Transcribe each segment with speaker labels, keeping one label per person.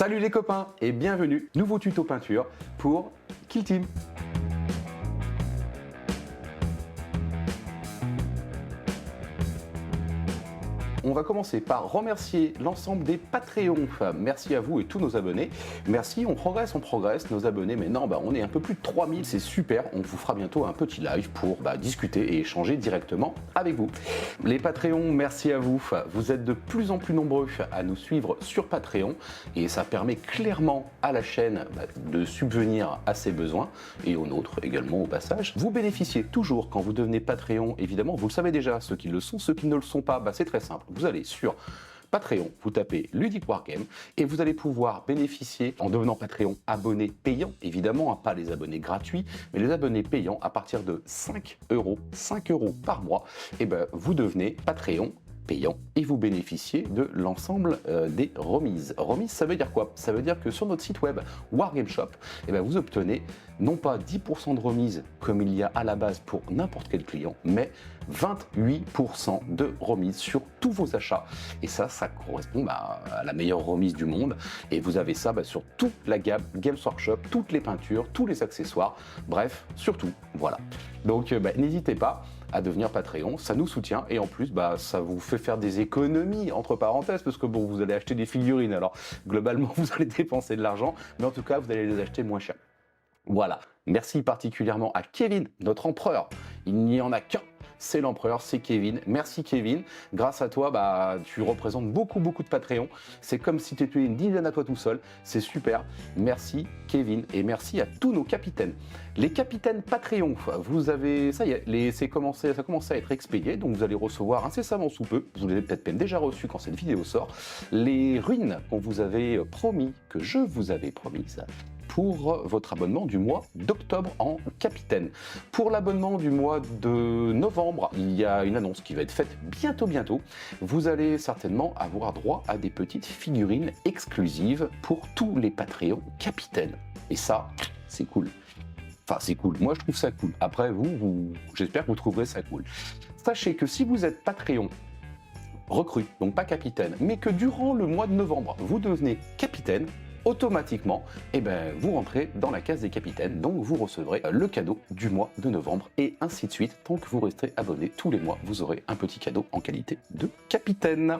Speaker 1: Salut les copains et bienvenue, nouveau tuto peinture pour Kill Team. On va commencer par remercier l'ensemble des Patreons. Merci à vous et tous nos abonnés. Merci, on progresse, nos abonnés. Maintenant, on est un peu plus de 3000, c'est super. On vous fera bientôt un petit live pour discuter et échanger directement avec vous. Les Patreons, merci à vous. Vous êtes de plus en plus nombreux à nous suivre sur Patreon et ça permet clairement à la chaîne de subvenir à ses besoins et aux nôtres également au passage. Vous bénéficiez toujours quand vous devenez Patreon, évidemment, vous le savez déjà, ceux qui le sont, ceux qui ne le sont pas, c'est très simple. Vous allez sur Patreon, vous tapez Ludic Wargame et vous allez pouvoir bénéficier, en devenant Patreon, abonné payant, évidemment, pas les abonnés gratuits, mais les abonnés payants à partir de 5 euros par mois, vous devenez Patreon payant et vous bénéficiez de l'ensemble des remises. Remises, ça veut dire quoi? Ça veut dire que sur notre site web Wargame Shop, vous obtenez non pas 10% de remise comme il y a à la base pour n'importe quel client, mais 28% de remise sur tous vos achats. Et ça correspond à la meilleure remise du monde. Et vous avez ça sur toute la gamme Games Workshop, toutes les peintures, tous les accessoires, bref, surtout, voilà. Donc n'hésitez pas à devenir Patreon, ça nous soutient et en plus ça vous fait faire des économies entre parenthèses parce que vous allez acheter des figurines, alors globalement vous allez dépenser de l'argent, mais en tout cas vous allez les acheter moins cher. Voilà, merci particulièrement à Kevin, notre empereur, il n'y en a qu'un. C'est l'empereur, c'est Kevin. Merci Kevin. Grâce à toi, tu représentes beaucoup de Patreon. C'est comme si tu étais une dizaine à toi tout seul. C'est super. Merci Kevin et merci à tous nos capitaines. Les capitaines Patreon, vous avez, ça y est, ça commence à être expédié, donc vous allez recevoir incessamment sous peu. Vous les avez peut-être même déjà reçus quand cette vidéo sort. Les ruines qu'on vous avait promis, que je vous avais promises, pour votre abonnement du mois d'octobre en capitaine. Pour l'abonnement du mois de novembre, il y a une annonce qui va être faite bientôt. Vous allez certainement avoir droit à des petites figurines exclusives pour tous les Patreons capitaines. Et ça, c'est cool. Enfin, c'est cool. Moi, je trouve ça cool. Après, j'espère que vous trouverez ça cool. Sachez que si vous êtes Patreon recrue, donc pas capitaine, mais que durant le mois de novembre, vous devenez capitaine, automatiquement, vous rentrez dans la case des capitaines, donc vous recevrez le cadeau du mois de novembre et ainsi de suite. Tant que vous resterez abonné tous les mois, vous aurez un petit cadeau en qualité de capitaine.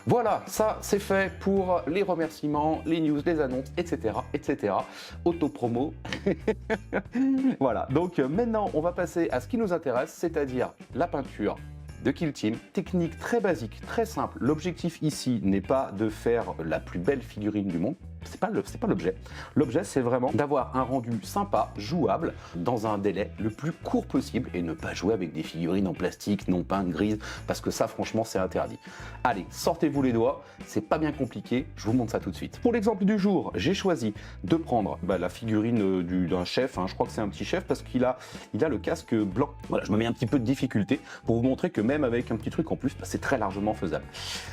Speaker 1: Voilà, ça c'est fait pour les remerciements, les news, les annonces, etc. Auto-promo. Voilà, donc maintenant on va passer à ce qui nous intéresse, c'est-à-dire la peinture de Kill Team. Technique très basique, très simple. L'objectif ici n'est pas de faire la plus belle figurine du monde. C'est pas l'objet. L'objet, c'est vraiment d'avoir un rendu sympa, jouable, dans un délai le plus court possible et ne pas jouer avec des figurines en plastique, non peintes, grises, parce que ça, franchement, c'est interdit. Allez, sortez-vous les doigts, c'est pas bien compliqué, je vous montre ça tout de suite. Pour l'exemple du jour, j'ai choisi de prendre la figurine d'un chef, je crois que c'est un petit chef, parce qu'il a le casque blanc. Voilà, je me mets un petit peu de difficulté pour vous montrer que même avec un petit truc en plus, c'est très largement faisable.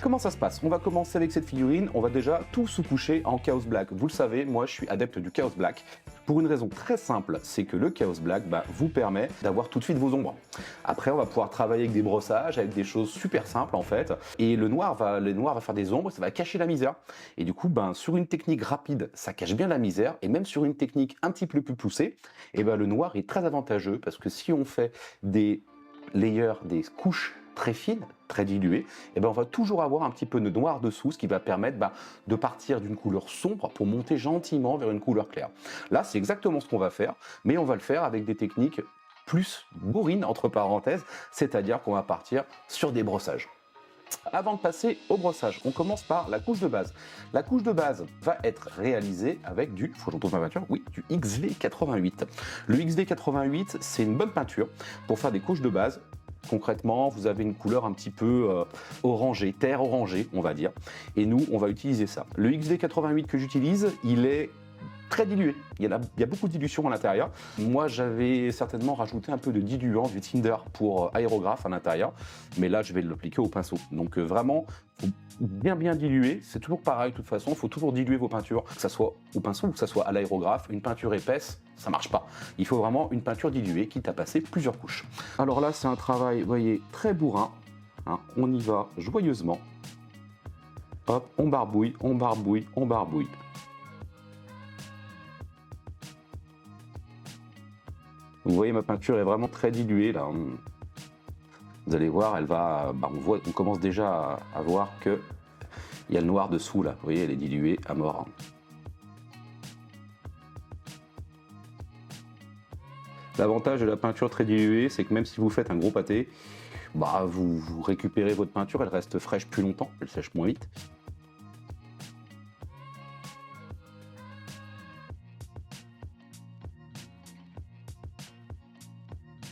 Speaker 1: Comment ça se passe? On va commencer avec cette figurine, on va déjà tout sous-coucher en Chaos Black. Vous le savez, moi je suis adepte du Chaos Black pour une raison très simple, c'est que le Chaos Black vous permet d'avoir tout de suite vos ombres. Après on va pouvoir travailler avec des brossages, avec des choses super simples en fait, et le noir va faire des ombres, ça va cacher la misère, et du coup sur une technique rapide, ça cache bien la misère, et même sur une technique un petit peu plus poussée, le noir est très avantageux, parce que si on fait des layers, des couches très fines, très diluées, on va toujours avoir un petit peu de noir dessous, ce qui va permettre de partir d'une couleur sombre pour monter gentiment vers une couleur claire. Là, c'est exactement ce qu'on va faire, mais on va le faire avec des techniques plus bourrines, entre parenthèses, c'est-à-dire qu'on va partir sur des brossages. Avant de passer au brossage, on commence par la couche de base. La couche de base va être réalisée avec du, faut que je retrouve ma peinture, oui, du XV88. Le XV88, c'est une bonne peinture pour faire des couches de base. Concrètement, vous avez une couleur un petit peu orangée, terre orangée, on va dire. Et nous, on va utiliser ça. Le XV88 que j'utilise, il est très dilué. Il y a beaucoup de dilution à l'intérieur. Moi, j'avais certainement rajouté un peu de diluant, du Tinder pour aérographe à l'intérieur. Mais là, je vais l'appliquer au pinceau. Donc vraiment, faut bien diluer. C'est toujours pareil de toute façon. Il faut toujours diluer vos peintures, que ce soit au pinceau ou que ce soit à l'aérographe. Une peinture épaisse, ça marche pas. Il faut vraiment une peinture diluée, quitte à passer plusieurs couches. Alors là, c'est un travail, vous voyez, très bourrin. On y va joyeusement. Hop, on barbouille, on barbouille, on barbouille. Vous voyez, ma peinture est vraiment très diluée là. Vous allez voir, elle va, on commence déjà à voir que il y a le noir dessous là. Vous voyez, elle est diluée à mort. L'avantage de la peinture très diluée, c'est que même si vous faites un gros pâté, vous récupérez votre peinture, elle reste fraîche plus longtemps, elle sèche moins vite.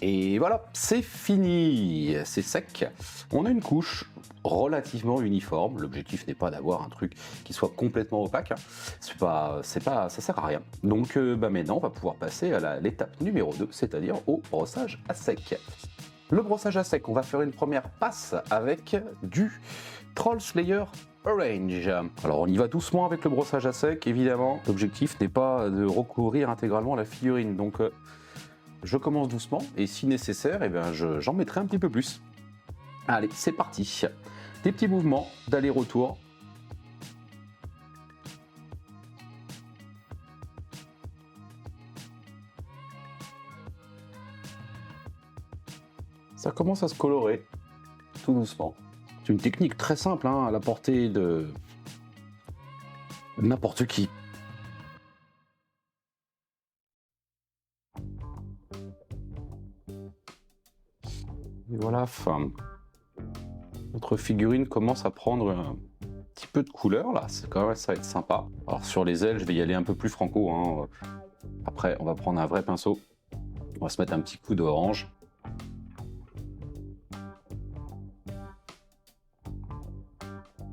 Speaker 1: Et voilà, c'est fini, c'est sec. On a une couche relativement uniforme. L'objectif n'est pas d'avoir un truc qui soit complètement opaque. Ça sert à rien. Donc maintenant, on va pouvoir passer à l'étape numéro 2, c'est-à-dire au brossage à sec. Le brossage à sec, on va faire une première passe avec du Troll Slayer Orange. Alors on y va doucement avec le brossage à sec, évidemment. L'objectif n'est pas de recouvrir intégralement la figurine. Donc je commence doucement et si nécessaire, j'en mettrai un petit peu plus. Allez, c'est parti. Des petits mouvements d'aller-retour. Ça commence à se colorer tout doucement. C'est une technique très simple, à la portée de n'importe qui. Et voilà, notre figurine commence à prendre un petit peu de couleur là, ça va être sympa. Alors sur les ailes, je vais y aller un peu plus franco. Après, on va prendre un vrai pinceau. On va se mettre un petit coup d'orange.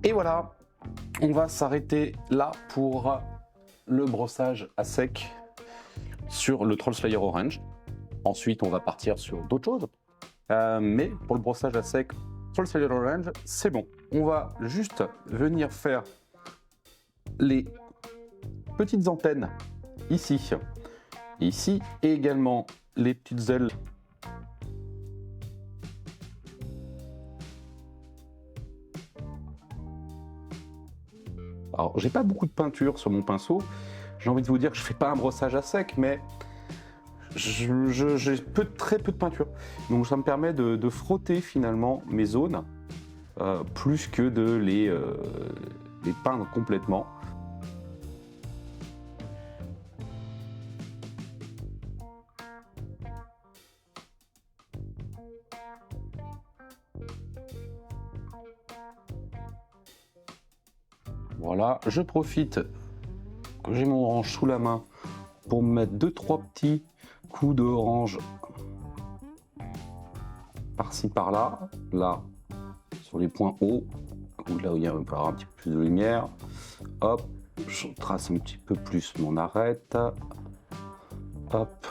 Speaker 1: Et voilà, on va s'arrêter là pour le brossage à sec sur le Troll Slayer Orange. Ensuite, on va partir sur d'autres choses. Mais pour le brossage à sec sur le Slayer Orange, c'est bon. On va juste venir faire les petites antennes ici, ici, et également les petites ailes. Alors, j'ai pas beaucoup de peinture sur mon pinceau. J'ai envie de vous dire que je fais pas un brossage à sec, mais j'ai très peu de peinture. Donc ça me permet de frotter finalement mes zones plus que de les peindre complètement. Voilà, je profite que j'ai mon orange sous la main pour me mettre 2-3 petits coups d'orange par-ci par-là, là, sur les points hauts, ou là où il y a un petit peu plus de lumière. Hop, je trace un petit peu plus mon arête. Hop.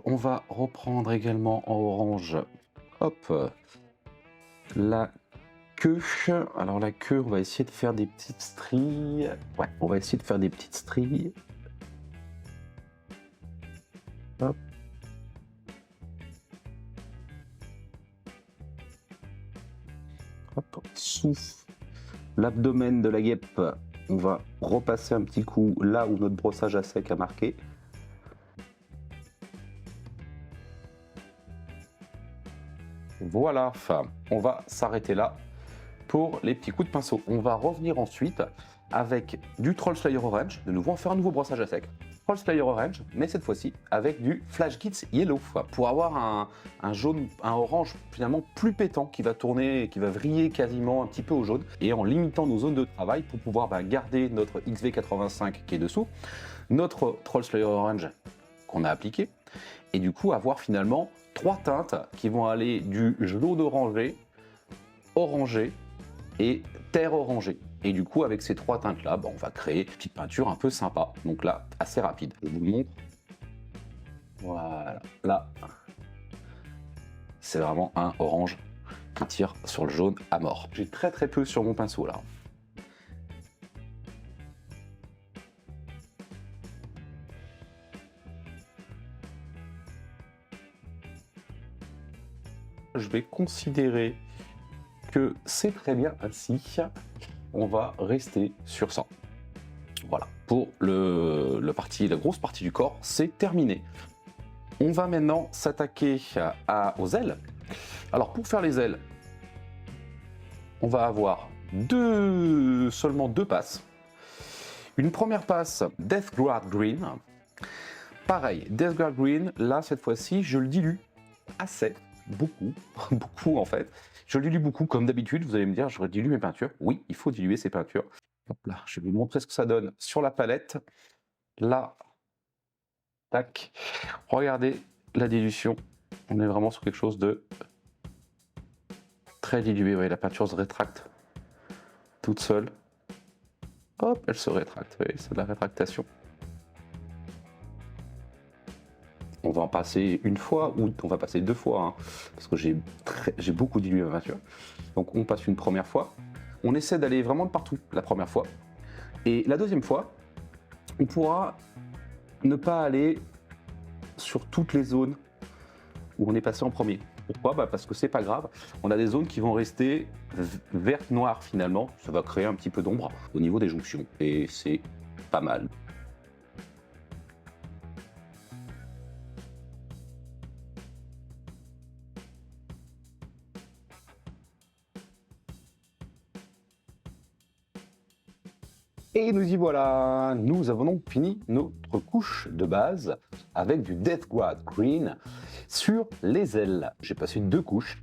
Speaker 1: On va reprendre également en orange, hop, la queue. Alors la queue, on va essayer de faire des petites stries. Ouais, on va essayer de faire des petites stries. Hop. Hop, sous l'abdomen de la guêpe, on va repasser un petit coup là où notre brossage à sec a marqué. Voilà, on va s'arrêter là pour les petits coups de pinceau. On va revenir ensuite avec du Troll Slayer Orange, de nouveau on fait un nouveau brossage à sec. Troll Slayer Orange, mais cette fois-ci avec du Flash Gits Yellow, pour avoir un jaune, un orange finalement plus pétant qui va tourner, qui va vriller quasiment un petit peu au jaune, et en limitant nos zones de travail pour pouvoir garder notre XV85 qui est dessous, notre Troll Slayer Orange qu'on a appliqué, et du coup avoir finalement 3 teintes qui vont aller du jaune orangé, orangé et terre orangée. Et du coup, avec ces 3 teintes-là, on va créer une petite peinture un peu sympa. Donc là, assez rapide. Je vous le montre. Voilà. Là, c'est vraiment un orange qui tire sur le jaune à mort. J'ai très peu sur mon pinceau là. je vais considérer que c'est très bien ainsi. On va rester sur 100. Voilà, pour la grosse partie du corps, c'est terminé. On va maintenant s'attaquer aux ailes. Alors pour faire les ailes, on va avoir seulement deux passes. Une première passe Deathguard Green. Pareil, Deathguard Green, là cette fois-ci, je le dilue assez, beaucoup, beaucoup en fait. Je le dilue beaucoup, comme d'habitude, vous allez me dire, je dilue mes peintures. Oui, il faut diluer ses peintures. Hop là, je vais vous montrer ce que ça donne sur la palette. Là, tac, regardez la dilution. On est vraiment sur quelque chose de très dilué. Vous voyez, la peinture se rétracte toute seule. Hop, elle se rétracte, vous voyez, c'est de la rétractation. On va en passer une fois ou on va passer deux fois, hein, parce que j'ai beaucoup dilué ma peinture. Donc on passe une première fois. On essaie d'aller vraiment de partout la première fois. Et la deuxième fois, on pourra ne pas aller sur toutes les zones où on est passé en premier. Pourquoi ? Parce que c'est pas grave. On a des zones qui vont rester vertes, noires finalement. Ça va créer un petit peu d'ombre au niveau des jonctions. Et c'est pas mal. Et nous y voilà, nous avons donc fini notre couche de base avec du Deathguard Green sur les ailes. J'ai passé deux couches,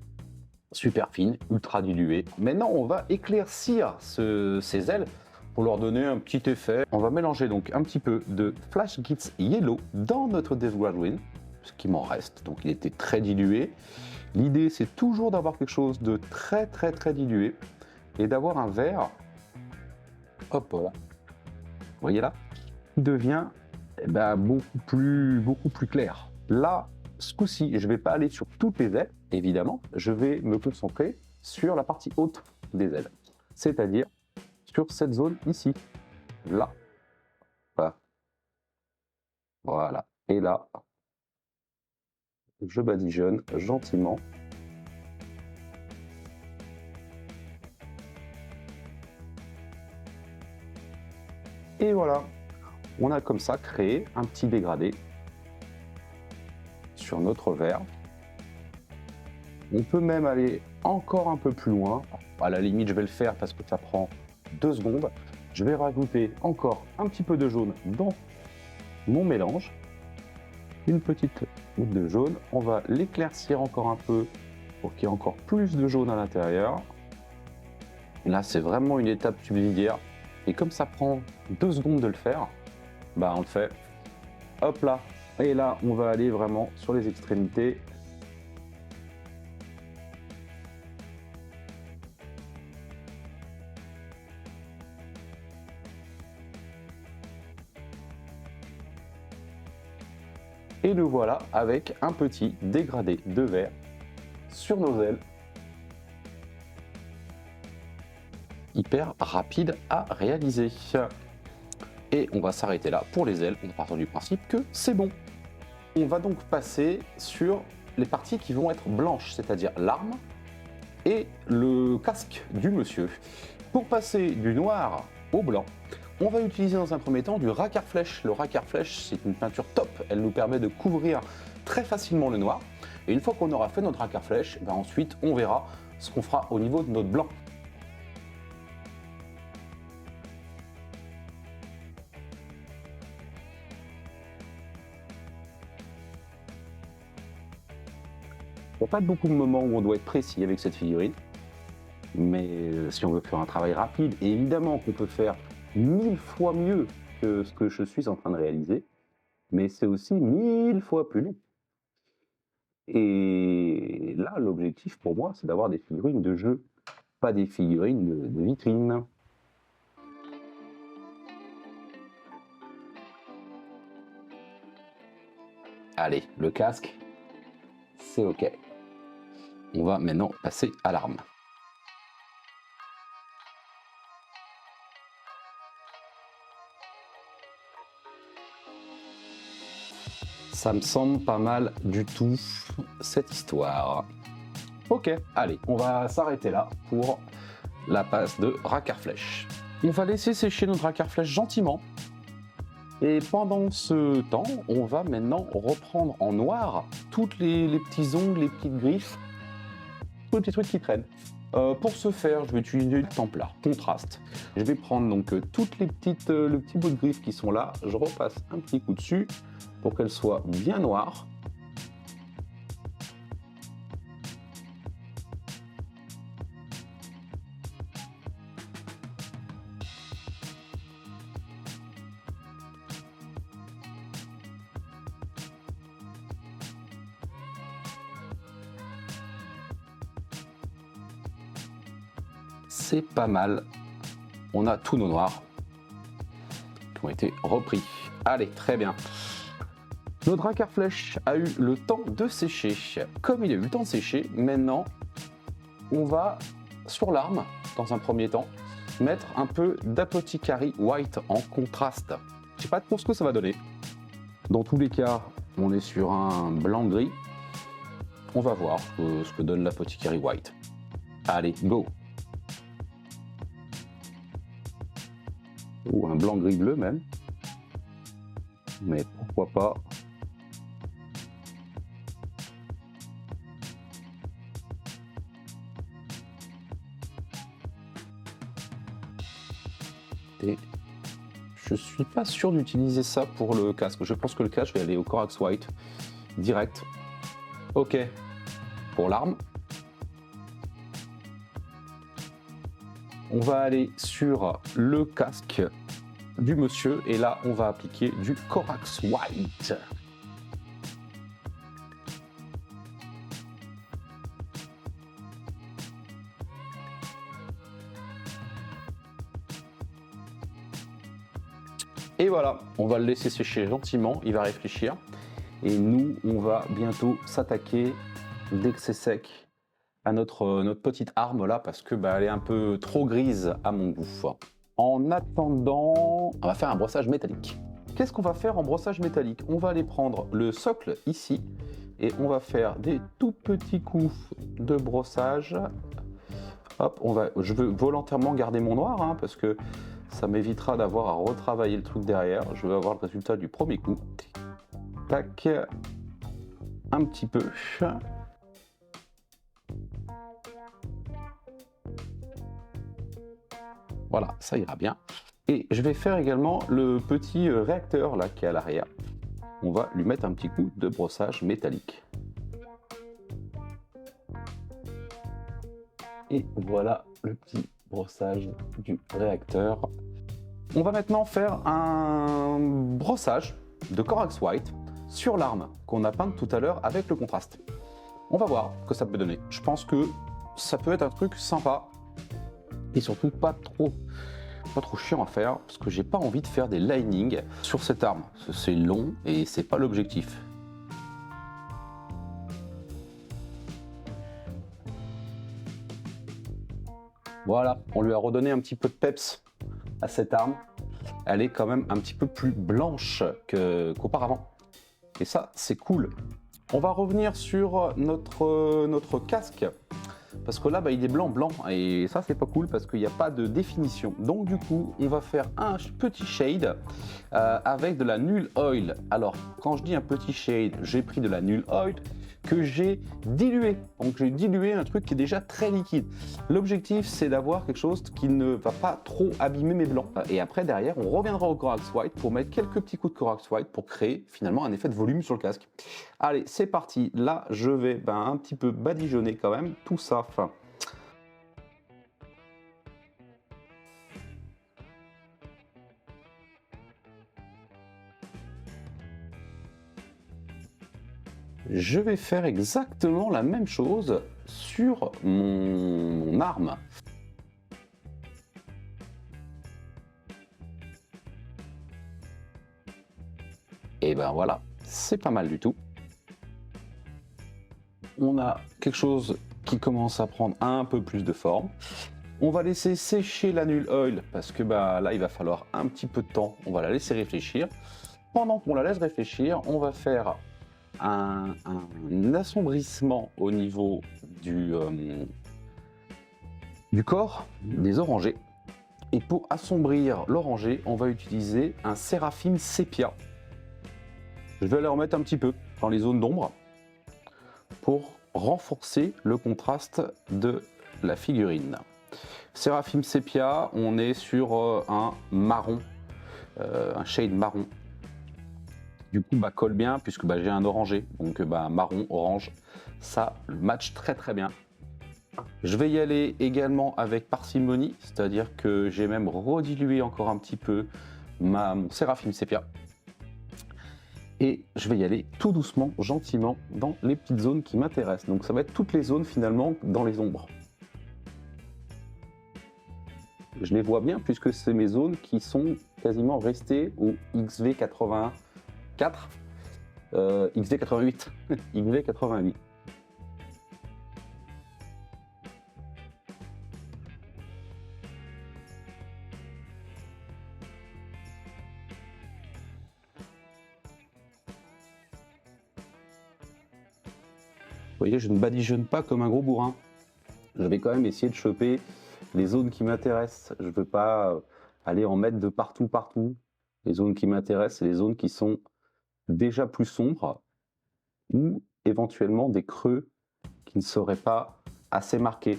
Speaker 1: super fines, ultra diluées. Maintenant, on va éclaircir ces ailes pour leur donner un petit effet. On va mélanger donc un petit peu de Flash Gits Yellow dans notre Deathguard Green, ce qui m'en reste. Donc il était très dilué. L'idée, c'est toujours d'avoir quelque chose de très dilué et d'avoir un vert. Hop là, vous voyez là, qui devient beaucoup plus clair. Là, ce coup-ci, je ne vais pas aller sur toutes les ailes, évidemment, je vais me concentrer sur la partie haute des ailes, c'est-à-dire sur cette zone ici, là, voilà, et là, je badigeonne gentiment. Et voilà, on a comme ça créé un petit dégradé sur notre verre. On peut même aller encore un peu plus loin. À la limite, je vais le faire parce que ça prend 2 secondes. Je vais rajouter encore un petit peu de jaune dans mon mélange. Une petite goutte de jaune. On va l'éclaircir encore un peu pour qu'il y ait encore plus de jaune à l'intérieur. Là, c'est vraiment une étape subsidiaire. Et comme ça prend 2 secondes de le faire, on le fait. Hop là. Et là, on va aller vraiment sur les extrémités. Et nous voilà avec un petit dégradé de vert sur nos ailes. Hyper rapide à réaliser. Et on va s'arrêter là pour les ailes, en partant du principe que c'est bon. On va donc passer sur les parties qui vont être blanches, c'est-à-dire l'arme et le casque du monsieur. Pour passer du noir au blanc, on va utiliser dans un premier temps du raqueur flèche. Le raqueur flèche, c'est une peinture top, elle nous permet de couvrir très facilement le noir. Et une fois qu'on aura fait notre raqueur flèche, ensuite on verra ce qu'on fera au niveau de notre blanc. Il n'y a pas beaucoup de moments où on doit être précis avec cette figurine, mais si on veut faire un travail rapide, et évidemment qu'on peut faire 1000 fois mieux que ce que je suis en train de réaliser, mais c'est aussi 1000 fois plus long. Et là, l'objectif pour moi, c'est d'avoir des figurines de jeu, pas des figurines de vitrine. Allez, le casque, c'est OK. On va maintenant passer à l'arme. Ça me semble pas mal du tout, cette histoire. Ok, allez, on va s'arrêter là pour la passe de raqueur-flèche. On va laisser sécher notre raqueur-flèche gentiment. Et pendant ce temps, on va maintenant reprendre en noir toutes les petits ongles, les petites griffes, tous les petits trucs qui traînent. Pour ce faire, je vais utiliser le Templar, contraste. Je vais prendre donc toutes les petites, le petit bout de griffe qui sont là, je repasse un petit coup dessus pour qu'elles soient bien noires. C'est pas mal. On a tous nos noirs qui ont été repris. Allez, très bien. Notre raqueur-flèche a eu le temps de sécher. Comme il a eu le temps de sécher, maintenant, on va, sur l'arme, dans un premier temps, mettre un peu d'Apothecary White en contraste. Je sais pas trop ce que ça va donner. Dans tous les cas, on est sur un blanc-gris. On va voir ce que donne l'Apothecary White. Allez, go! Ou un blanc gris bleu même, mais pourquoi pas. Et je suis pas sûr d'utiliser ça pour le casque. Je pense que le casque, je vais aller au Corax White direct. Ok, pour l'arme. On va aller sur le casque du monsieur et là on va appliquer du Corax White. Et voilà, on va le laisser sécher gentiment, il va réfléchir. Et nous, on va bientôt s'attaquer dès que c'est sec à notre petite arme là parce que elle est un peu trop grise à mon goût. En attendant, on va faire un brossage métallique. Qu'est-ce qu'on va faire en brossage métallique? On va aller prendre le socle ici et on va faire des tout petits coups de brossage. Hop, je veux volontairement garder mon noir parce que ça m'évitera d'avoir à retravailler le truc derrière. Je veux avoir le résultat du premier coup. Tac, un petit peu. Voilà, ça ira bien. Et je vais faire également le petit réacteur là qui est à l'arrière. On va lui mettre un petit coup de brossage métallique. Et voilà le petit brossage du réacteur. On va maintenant faire un brossage de Corax White sur l'arme qu'on a peinte tout à l'heure avec le contraste. On va voir ce que ça peut donner. Je pense que ça peut être un truc sympa. Et surtout pas trop chiant à faire parce que j'ai pas envie de faire des linings sur cette arme. C'est long et c'est pas l'objectif. Voilà, on lui a redonné un petit peu de peps à cette arme. Elle est quand même un petit peu plus blanche qu'auparavant. Et ça, c'est cool. On va revenir sur notre casque. Parce que là, il est blanc, et ça, c'est pas cool parce qu'il n'y a pas de définition. Donc, du coup, on va faire un petit shade avec de la Null Oil. Alors, quand je dis un petit shade, j'ai pris de la Null Oil que j'ai dilué. Donc, j'ai dilué un truc qui est déjà très liquide. L'objectif, c'est d'avoir quelque chose qui ne va pas trop abîmer mes blancs. Et après, derrière, on reviendra au Corax White pour mettre quelques petits coups de Corax White pour créer finalement un effet de volume sur le casque. Allez, c'est parti. Là, je vais un petit peu badigeonner quand même tout ça. Je vais faire exactement la même chose sur mon arme. Et voilà, c'est pas mal du tout. On a quelque chose qui commence à prendre un peu plus de forme. On va laisser sécher la Null Oil parce que là, il va falloir un petit peu de temps. On va la laisser réfléchir. Pendant qu'on la laisse réfléchir, on va faire un assombrissement au niveau du corps des orangers. Et pour assombrir l'oranger, on va utiliser un Séraphim Sépia. Je vais aller remettre un petit peu dans les zones d'ombre pour renforcer le contraste de la figurine. Séraphim Sépia, on est sur un marron, un shade marron. Du coup, colle bien puisque j'ai un orangé, donc marron, orange, ça match très très bien. Je vais y aller également avec parcimonie, c'est-à-dire que j'ai même redilué encore un petit peu mon Séraphim Sépia. Et je vais y aller tout doucement, gentiment, dans les petites zones qui m'intéressent. Donc ça va être toutes les zones finalement dans les ombres. Je les vois bien puisque c'est mes zones qui sont quasiment restées au XV84, XV88, XV88. Vous voyez, je ne badigeonne pas comme un gros bourrin. Je vais quand même essayer de choper les zones qui m'intéressent. Je ne veux pas aller en mettre de partout, partout. Les zones qui m'intéressent, c'est les zones qui sont déjà plus sombres ou éventuellement des creux qui ne seraient pas assez marqués.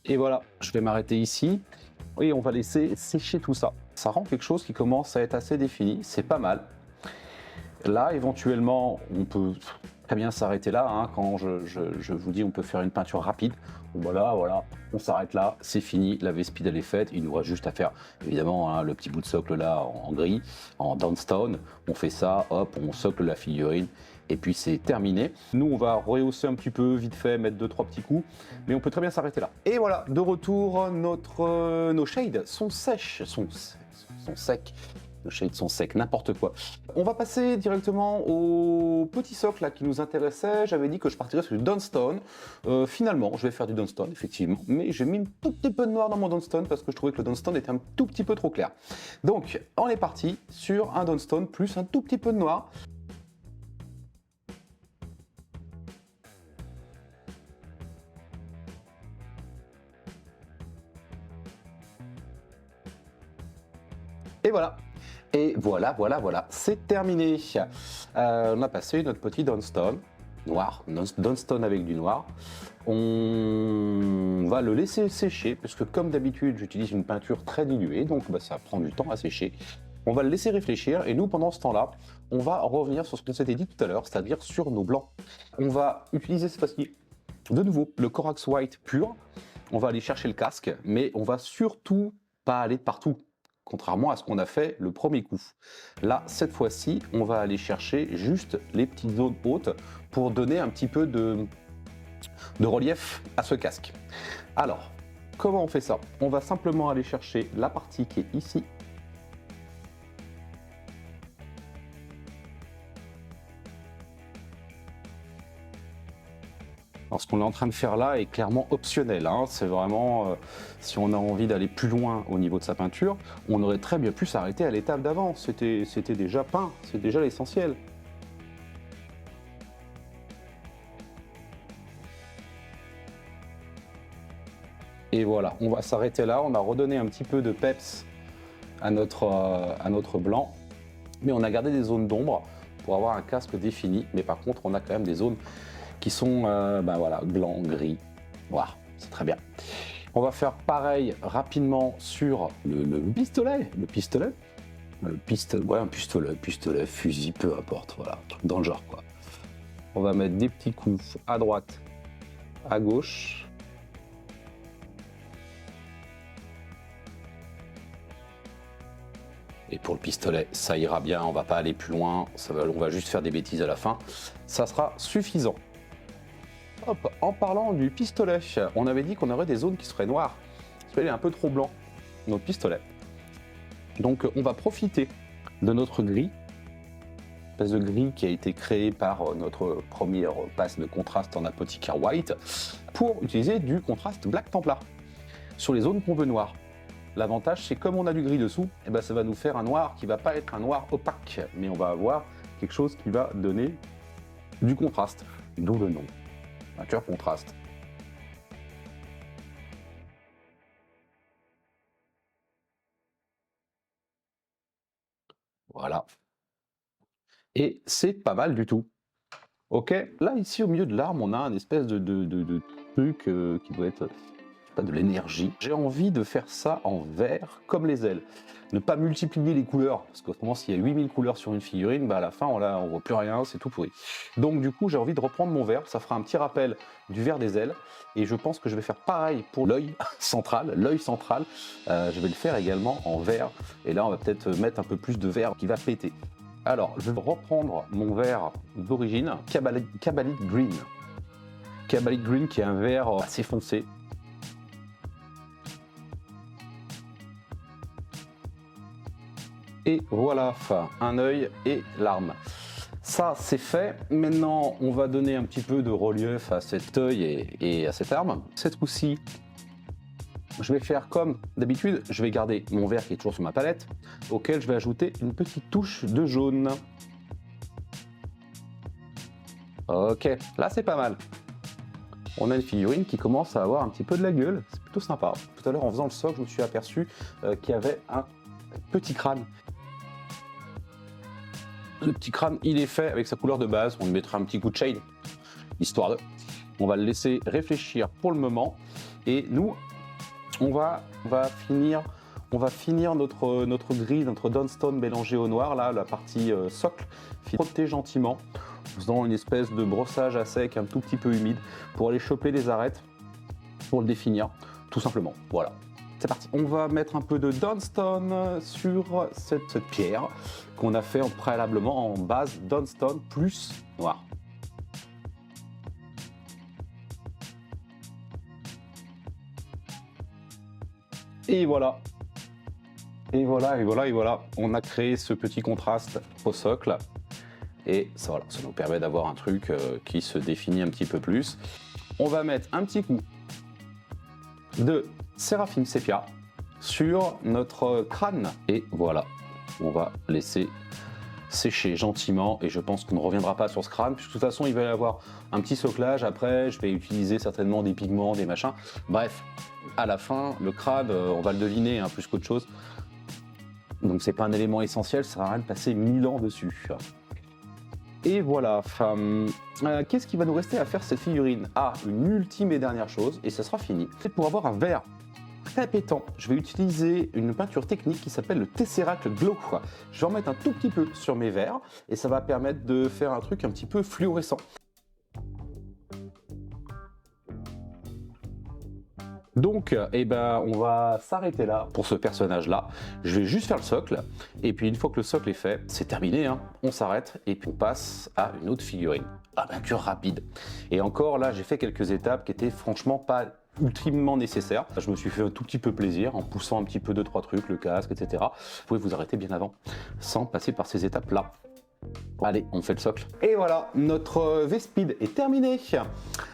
Speaker 1: Et voilà, je vais m'arrêter ici. Et on va laisser sécher tout ça. Ça rend quelque chose qui commence à être assez défini, c'est pas mal. Là, éventuellement, on peut très bien s'arrêter là. Hein, quand je vous dis on peut faire une peinture rapide, voilà, on s'arrête là, c'est fini, la V-Speed elle est faite. Il nous reste juste à faire, évidemment, hein, le petit bout de socle là en gris, en downstone. On fait ça, hop, on socle la figurine. Et puis c'est terminé. Nous, on va rehausser un petit peu, vite fait, mettre 2-3 petits coups, mais on peut très bien s'arrêter là. Et voilà, de retour, nos shades sont sèches, sont secs. Nos shades sont secs, n'importe quoi. On va passer directement au petit socle là, qui nous intéressait. J'avais dit que je partirais sur du Dunstone. Finalement, je vais faire du Dunstone, effectivement, mais j'ai mis un tout petit peu de noir dans mon Dunstone parce que je trouvais que le Dunstone était un tout petit peu trop clair. Donc, on est parti sur un Dunstone plus un tout petit peu de noir. Et voilà. Et voilà, c'est terminé. On a passé notre petit Dunstone noir, Dunstone avec du noir. On va le laisser sécher, parce que comme d'habitude, j'utilise une peinture très diluée, donc ça prend du temps à sécher. On va le laisser réfléchir, et nous, pendant ce temps-là, on va revenir sur ce qu'on s'était dit tout à l'heure, c'est-à-dire sur nos blancs. On va utiliser cette fois-ci, de nouveau, le Corax White pur. On va aller chercher le casque, mais on va surtout pas aller partout, contrairement à ce qu'on a fait le premier coup. Là, cette fois-ci, on va aller chercher juste les petites zones hautes pour donner un petit peu de relief à ce casque. Alors, comment on fait ça? On va simplement aller chercher la partie qui est ici. Alors, ce qu'on est en train de faire là est clairement optionnel. Hein. C'est vraiment, si on a envie d'aller plus loin au niveau de sa peinture, on aurait très bien pu s'arrêter à l'étape d'avant. C'était déjà peint, c'est déjà l'essentiel. Et voilà, on va s'arrêter là. On a redonné un petit peu de peps à notre blanc, mais on a gardé des zones d'ombre pour avoir un casque défini. Mais par contre, on a quand même des zones qui sont blanc, gris, noir. C'est très bien. On va faire pareil rapidement sur le pistolet. Un pistolet, fusil, peu importe, voilà, dans le genre quoi. On va mettre des petits coups à droite, à gauche. Et pour le pistolet, ça ira bien, on va pas aller plus loin, on va juste faire des bêtises à la fin. Ça sera suffisant. Hop, en parlant du pistolet, on avait dit qu'on aurait des zones qui seraient noires. Il est un peu trop blanc, notre pistolet. Donc on va profiter de notre gris, espèce de gris qui a été créé par notre première passe de contraste en Apothecary White, pour utiliser du contraste Black Templar sur les zones qu'on veut noires. L'avantage, c'est comme on a du gris dessous, et ben, ça va nous faire un noir qui va pas être un noir opaque, mais on va avoir quelque chose qui va donner du contraste, d'où le nom. Peinture contraste. Voilà. Et c'est pas mal du tout. Ok, là ici au milieu de l'arme, on a un espèce de truc qui doit être pas de l'énergie. J'ai envie de faire ça en vert comme les ailes. Ne pas multiplier les couleurs, parce qu'autrement s'il y a 8000 couleurs sur une figurine, bah à la fin on voit plus rien, c'est tout pourri. Donc du coup j'ai envie de reprendre mon vert, ça fera un petit rappel du vert des ailes, et je pense que je vais faire pareil pour l'œil central. Je vais le faire également en vert, et là on va peut-être mettre un peu plus de vert qui va péter. Alors, je vais reprendre mon vert d'origine, Cabalite Green. Cabalite Green qui est un vert assez foncé. Et voilà, un œil et l'arme. Ça, c'est fait. Maintenant, on va donner un petit peu de relief à cet œil et à cette arme. Cette fois-ci, je vais faire comme d'habitude, je vais garder mon vert qui est toujours sur ma palette, auquel je vais ajouter une petite touche de jaune. Ok, là c'est pas mal. On a une figurine qui commence à avoir un petit peu de la gueule, c'est plutôt sympa. Tout à l'heure en faisant le socle, je me suis aperçu qu'il y avait un petit crâne. Le petit crâne, il est fait avec sa couleur de base, on lui mettra un petit coup de shade, histoire de... On va le laisser réfléchir pour le moment, et nous... On va finir notre gris, notre Dunstone mélangé au noir, là, la partie socle, frotter gentiment, en faisant une espèce de brossage à sec un tout petit peu humide pour aller choper les arêtes, pour le définir, tout simplement. Voilà, c'est parti. On va mettre un peu de Dunstone sur cette pierre qu'on a fait préalablement en base Dunstone plus noir. Et voilà. Et voilà. On a créé ce petit contraste au socle. Et ça, voilà, ça nous permet d'avoir un truc qui se définit un petit peu plus. On va mettre un petit coup de Seraphim Sepia sur notre crâne. Et voilà, on va laisser sécher gentiment, et je pense qu'on ne reviendra pas sur ce crâne, puisque de toute façon il va y avoir un petit soclage. Après je vais utiliser certainement des pigments, des machins, bref, à la fin le crâne on va le deviner hein, plus qu'autre chose, donc c'est pas un élément essentiel, ça sert à rien de passer 1000 ans dessus. Et voilà, qu'est-ce qui va nous rester à faire cette figurine? Une ultime et dernière chose, et ça sera fini. C'est pour avoir un vert très pétant, je vais utiliser une peinture technique qui s'appelle le Tesseract Glow. Je vais en mettre un tout petit peu sur mes verres et ça va permettre de faire un truc un petit peu fluorescent. Donc, on va s'arrêter là pour ce personnage-là. Je vais juste faire le socle, et puis une fois que le socle est fait, c'est terminé, hein. On s'arrête, et puis on passe à une autre figurine. La peinture rapide. Et encore, là, j'ai fait quelques étapes qui étaient franchement pas ultimement nécessaires. Je me suis fait un tout petit peu plaisir en poussant un petit peu 2-3 trucs, le casque, etc. Vous pouvez vous arrêter bien avant, sans passer par ces étapes-là. Allez, on fait le socle. Et voilà, notre V-Speed est terminé.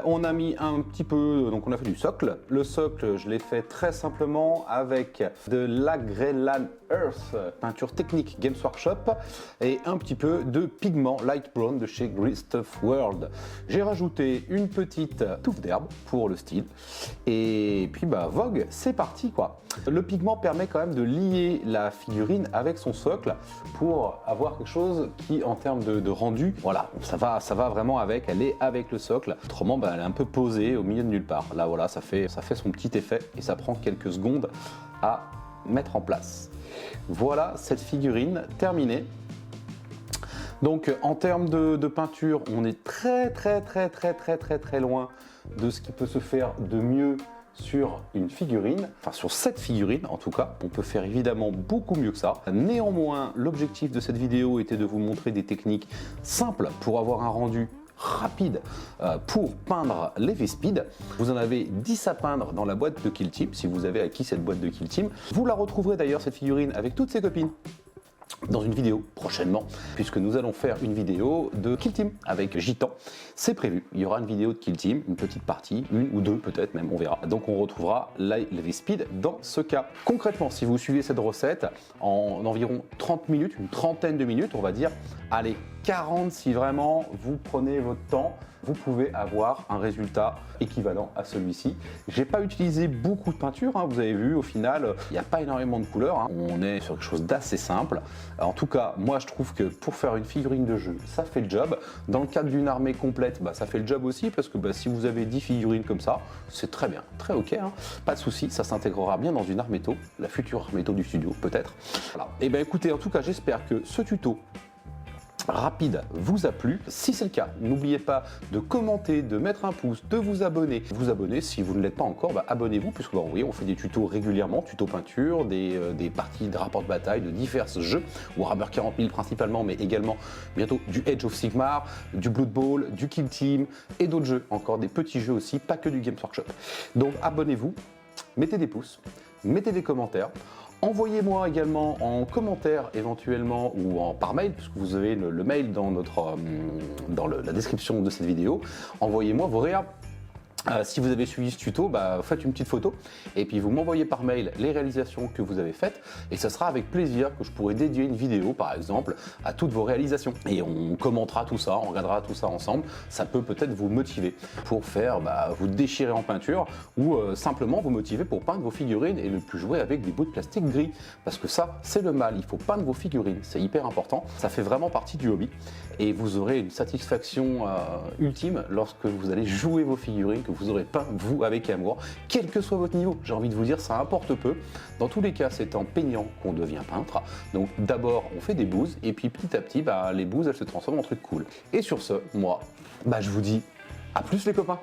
Speaker 1: On a mis un petit peu, donc on a fait du socle. Le socle, je l'ai fait très simplement avec de l'Agrellan Earth, peinture technique Games Workshop, et un petit peu de pigment Light Brown de chez Greastuff World. J'ai rajouté une petite touffe d'herbe pour le style. Et puis Vogue, c'est parti quoi. Le pigment permet quand même de lier la figurine avec son socle pour avoir quelque chose qui, en termes de rendu, voilà, ça va vraiment avec, elle est avec le socle. Autrement, elle est un peu posée au milieu de nulle part. Là, voilà, ça fait son petit effet et ça prend quelques secondes à mettre en place. Voilà cette figurine terminée. Donc, en termes de peinture, on est très loin de ce qui peut se faire de mieux sur une figurine, enfin sur cette figurine en tout cas. On peut faire évidemment beaucoup mieux que ça. Néanmoins, l'objectif de cette vidéo était de vous montrer des techniques simples pour avoir un rendu rapide pour peindre les V-Speed. Vous en avez 10 à peindre dans la boîte de Kill Team, si vous avez acquis cette boîte de Kill Team. Vous la retrouverez d'ailleurs, cette figurine, avec toutes ses copines dans une vidéo prochainement, puisque nous allons faire une vidéo de Kill Team avec Gitan. C'est prévu, il y aura une vidéo de Kill Team, une petite partie, une ou deux peut-être même, on verra. Donc on retrouvera l'Heavy Speed dans ce cas. Concrètement, si vous suivez cette recette, en environ 30 minutes, une trentaine de minutes, on va dire, allez, 40 si vraiment vous prenez votre temps, vous pouvez avoir un résultat équivalent à celui-ci. J'ai pas utilisé beaucoup de peinture, hein, vous avez vu, au final, il n'y a pas énormément de couleurs, hein. On est sur quelque chose d'assez simple. En tout cas, moi je trouve que pour faire une figurine de jeu, ça fait le job. Dans le cadre d'une armée complète, ça fait le job aussi, parce que si vous avez 10 figurines comme ça, c'est très bien, très ok, hein. Pas de souci, ça s'intégrera bien dans une arméto, la future arméto du studio peut-être. Voilà. Et bien écoutez, en tout cas, j'espère que ce tuto rapide vous a plu. Si c'est le cas, n'oubliez pas de commenter, de mettre un pouce, de vous abonner. Vous abonner si vous ne l'êtes pas encore, abonnez-vous, puisque vous voyez, on fait des tutos régulièrement, tutos peinture, des parties de rapport de bataille, de divers jeux, Warhammer 40 000 principalement, mais également bientôt du Age of Sigmar, du Blood Bowl, du Kill Team et d'autres jeux, encore des petits jeux aussi, pas que du Games Workshop. Donc abonnez-vous, mettez des pouces, mettez des commentaires. Envoyez-moi également en commentaire éventuellement ou par mail, puisque vous avez le mail dans la description de cette vidéo. Envoyez-moi vos réa. Si vous avez suivi ce tuto, faites une petite photo et puis vous m'envoyez par mail les réalisations que vous avez faites et ce sera avec plaisir que je pourrai dédier une vidéo par exemple à toutes vos réalisations et on commentera tout ça, on regardera tout ça ensemble. Ça peut peut-être vous motiver pour faire vous déchirer en peinture ou simplement vous motiver pour peindre vos figurines et ne plus jouer avec des bouts de plastique gris, parce que ça c'est le mal, il faut peindre vos figurines, c'est hyper important, ça fait vraiment partie du hobby et vous aurez une satisfaction ultime lorsque vous allez jouer vos figurines que vous aurez peint vous avec amour, quel que soit votre niveau. J'ai envie de vous dire, ça importe peu. Dans tous les cas, c'est en peignant qu'on devient peintre. Donc d'abord, on fait des bouses et puis petit à petit, les bouses, elles se transforment en trucs cool. Et sur ce, moi, je vous dis à plus les copains.